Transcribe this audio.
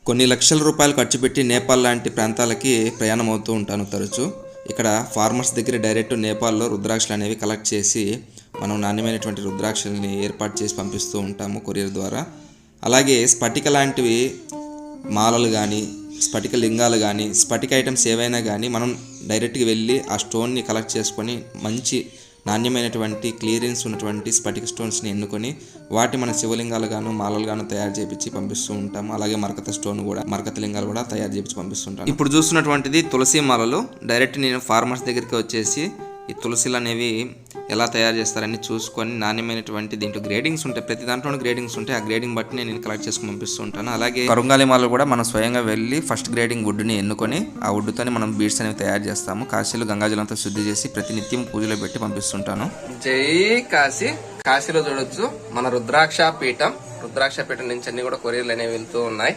కొన్ని లక్షల రూపాయలు ఖర్చు పెట్టి నేపాల్ లాంటి ప్రాంతాలకి ప్రయాణం అవుతూ ఉంటాను తరచూ. ఇక్కడ ఫార్మర్స్ దగ్గర డైరెక్ట్ నేపాల్లో రుద్రాక్షలు అనేవి కలెక్ట్ చేసి మనం నాణ్యమైనటువంటి రుద్రాక్షల్ని ఏర్పాటు చేసి పంపిస్తూ ఉంటాము కొరియర్ ద్వారా. అలాగే స్ఫటిక లాంటివి మాలలు కానీ, స్ఫటిక లింగాలు కానీ, స్ఫటిక ఐటమ్స్ ఏవైనా కానీ మనం డైరెక్ట్గా వెళ్ళి ఆ స్టోన్ని కలెక్ట్ చేసుకొని మంచి నాణ్యమైనటువంటి క్లియరెన్స్ ఉన్నటువంటి స్ఫటిక స్టోన్స్ని ఎన్నుకొని వాటి మన శివలింగాలుగాను మాలలుగాను తయారు చేయించి పంపిస్తూ ఉంటాము. అలాగే మరకత లింగాలు కూడా తయారు చేయించి పంపిస్తుంటాము. ఇప్పుడు చూస్తున్నటువంటిది తులసి మాలలు. డైరెక్ట్ నేను ఫార్మర్స్ దగ్గరికి వచ్చేసి ఈ తులసిలు అనేవి ఎలా తయారు చేస్తారని చూసుకొని నాణ్యమైనటువంటి దీంట్లో గ్రేడింగ్స్ ఉంటాయి, ప్రతి దాంట్లోనూ గ్రేడింగ్స్ ఉంటాయి. ఆ గ్రేడింగ్ బట్టి నేను కలెక్ట్ చేసుకుని పంపిస్తూ ఉంటాను. అలాగే కరుంగాలి మాలలు కూడా మనం స్వయంగా వెళ్ళి ఫస్ట్ గ్రేడింగ్ వుడ్ని ఎన్నుకొని ఆ వుడ్తోనే మనం బీడ్స్ అనేవి తయారు చేస్తాము. కాశీలో గంగాజలంతో శుద్ధి చేసి ప్రతినిత్యం పూజలో పెట్టి పంపిస్తుంటాను. జై కాశీ. కాశీలో చూడొచ్చు మన రుద్రాక్ష పీఠం నుంచి అన్ని కూడా కొరియర్లు అనేవి వెళ్తూ ఉన్నాయి.